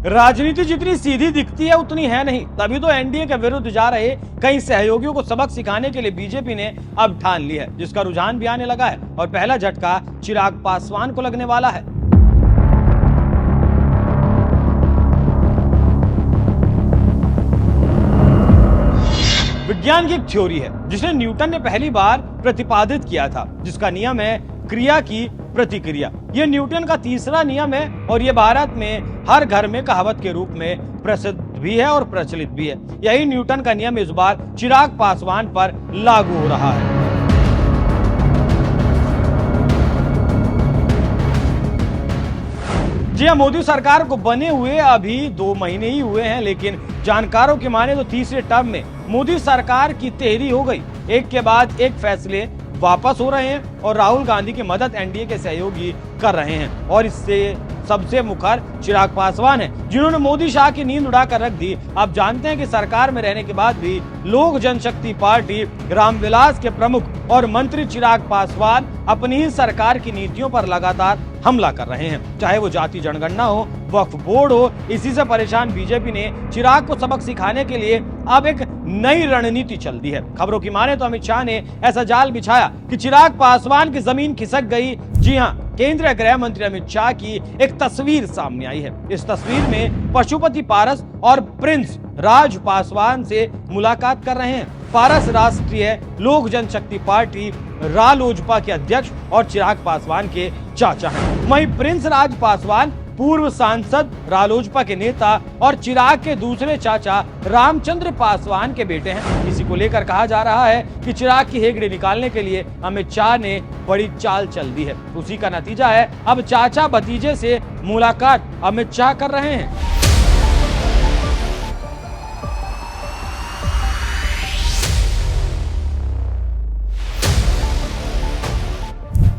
राजनीति जितनी सीधी दिखती है उतनी है नहीं, तभी तो एनडीए के विरुद्ध जा रहे कई सहयोगियों को सबक सिखाने के लिए बीजेपी ने अब ठान ली है, जिसका रुझान भी आने लगा है और पहला झटका चिराग पासवान को लगने वाला है। विज्ञान की एक थ्योरी है जिसे न्यूटन ने पहली बार प्रतिपादित किया था, जिसका नियम है क्रिया की प्रतिक्रिया। यह न्यूटन का तीसरा नियम है और यह भारत में हर घर में कहावत के रूप में प्रसिद्ध भी है और प्रचलित भी है। यही न्यूटन का नियम इस बार चिराग पासवान पर लागू हो रहा है। जी हां, मोदी सरकार को बने हुए अभी 2 महीने ही हुए हैं, लेकिन जानकारों की माने तो तीसरे टर्म में मोदी सरकार की तेहरी हो गई। एक के बाद एक फैसले वापस हो रहे हैं और राहुल गांधी की मदद एनडीए के सहयोगी कर रहे हैं और इससे सबसे मुखर चिराग पासवान है, जिन्होंने मोदी शाह की नींद उड़ाकर रख दी। आप जानते हैं कि सरकार में रहने के बाद भी लोक जनशक्ति पार्टी रामविलास के प्रमुख और मंत्री चिराग पासवान अपनी ही सरकार की नीतियों पर लगातार हमला कर रहे हैं, चाहे वो जाति जनगणना हो, वक्फ बोर्ड हो। इसी से परेशान बीजेपी ने चिराग को सबक सिखाने के लिए अब एक नई रणनीति चल दी है। खबरों की माने तो अमित शाह ने ऐसा जाल बिछाया कि चिराग पासवान की जमीन खिसक गई। जी हां, केंद्रीय गृह मंत्री अमित शाह की एक तस्वीर सामने आई है। इस तस्वीर में पशुपति पारस और प्रिंस राज पासवान से मुलाकात कर रहे हैं। पारस राष्ट्रीय लोक जनशक्ति पार्टी रालोजपा के अध्यक्ष और चिराग पासवान के चाचा हैं। वहीं प्रिंस राज पासवान पूर्व सांसद रालोजपा के नेता और चिराग के दूसरे चाचा रामचंद्र पासवान के बेटे हैं। इसी को लेकर कहा जा रहा है कि चिराग की हेगड़ी निकालने के लिए अमित शाह ने बड़ी चाल चल दी है। उसी का नतीजा है अब चाचा भतीजे से मुलाकात अमित शाह कर रहे हैं।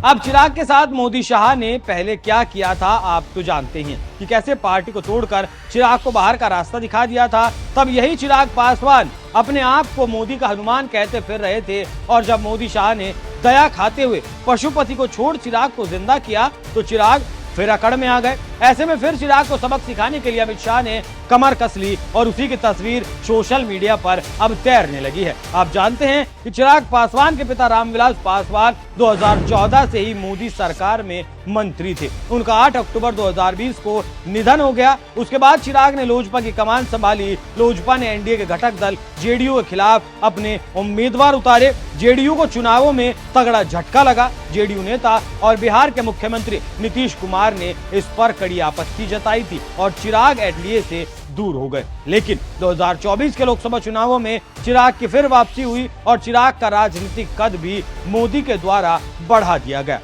अब चिराग के साथ मोदी शाह ने पहले क्या किया था आप तो जानते हैं कि कैसे पार्टी को तोड़कर चिराग को बाहर का रास्ता दिखा दिया था। तब यही चिराग पासवान अपने आप को मोदी का हनुमान कहते फिर रहे थे और जब मोदी शाह ने दया खाते हुए पशुपति को छोड़ चिराग को जिंदा किया तो चिराग फिर अकड़ में आ गए। ऐसे में फिर चिराग को सबक सिखाने के लिए अमित शाह ने कमर कस ली और उसी की तस्वीर सोशल मीडिया पर अब तैरने लगी है। आप जानते हैं कि चिराग पासवान के पिता रामविलास पासवान 2014 से ही मोदी सरकार में मंत्री थे। उनका 8 अक्टूबर 2020 को निधन हो गया। उसके बाद चिराग ने लोजपा की कमान संभाली। लोजपा ने एनडीए के घटक दल जेडीयू के खिलाफ अपने उम्मीदवार उतारे। जेडीयू को चुनावों में तगड़ा झटका लगा। जेडीयू नेता और बिहार के मुख्यमंत्री नीतीश कुमार ने इस पर कड़ी आपत्ति जताई थी और चिराग एनडीए से दूर हो गए। लेकिन 2024 के लोकसभा चुनावों में चिराग की फिर वापसी हुई और चिराग का राजनीतिक कद भी मोदी के द्वारा बढ़ा दिया गया।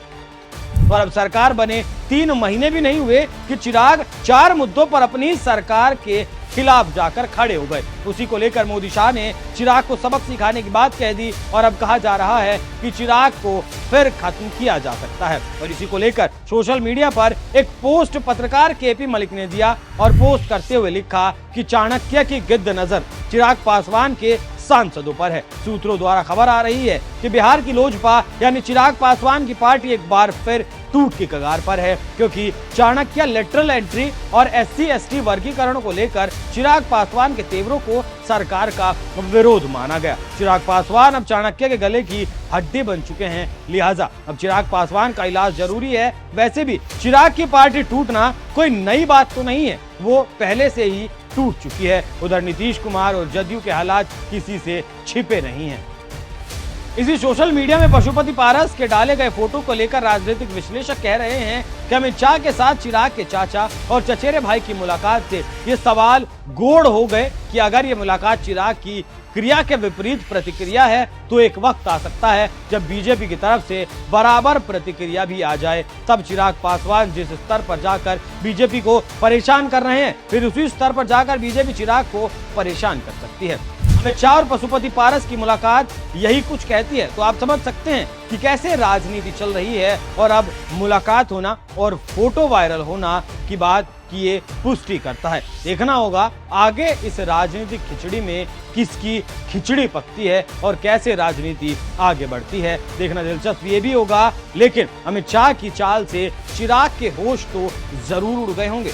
और अब सरकार बने 3 महीने भी नहीं हुए कि चिराग 4 मुद्दों पर अपनी सरकार के खिलाफ जाकर खड़े हो गए। उसी को लेकर मोदी शाह ने चिराग को सबक सिखाने की बात कह दी और अब कहा जा रहा है कि चिराग को फिर खत्म किया जा सकता है। और इसी को लेकर सोशल मीडिया पर एक पोस्ट पत्रकार केपी मलिक ने दिया और पोस्ट करते हुए लिखा कि चाणक्य की गिद्ध नजर चिराग पासवान के सांसदों पर है। सूत्रों द्वारा खबर आ रही है कि बिहार की लोजपा यानी चिराग पासवान की पार्टी एक बार फिर टूट की कगार पर है, क्योंकि चाणक्य लेटरल एंट्री और SC/ST वर्गीकरण को लेकर चिराग पासवान के तेवरों को सरकार का विरोध माना गया। चिराग पासवान अब चाणक्य के गले की हड्डी बन चुके हैं, लिहाजा अब चिराग पासवान का इलाज जरूरी है। वैसे भी चिराग की पार्टी टूटना कोई नई बात तो नहीं है, वो पहले से ही टूट चुकी है। उधर नीतीश कुमार और जदयू के हालात किसी से छिपे नहीं हैं। इसी सोशल मीडिया में पशुपति पारस के डाले गए फोटो को लेकर राजनीतिक विश्लेषक कह रहे हैं कि अमित शाह के साथ चिराग के चाचा और चचेरे भाई की मुलाकात से ये सवाल गोड़ हो गए कि अगर ये मुलाकात चिराग की क्रिया के विपरीत प्रतिक्रिया है तो एक वक्त आ सकता है जब बीजेपी की तरफ से बराबर प्रतिक्रिया भी आ जाए। तब चिराग पासवान जिस स्तर पर जाकर बीजेपी को परेशान कर रहे हैं, फिर उसी स्तर पर जाकर बीजेपी चिराग को परेशान कर सकती है। अमित शाह और पशुपति पारस की मुलाकात यही कुछ कहती है। तो आप समझ सकते हैं कि कैसे राजनीति चल रही है और अब मुलाकात होना और फोटो वायरल होना की बात की ये पुष्टि करता है। देखना होगा आगे इस राजनीतिक खिचड़ी में किसकी खिचड़ी पकती है और कैसे राजनीति आगे बढ़ती है, देखना दिलचस्प ये भी होगा। लेकिन अमित शाह की चाल से चिराग के होश तो जरूर उड़ गए होंगे।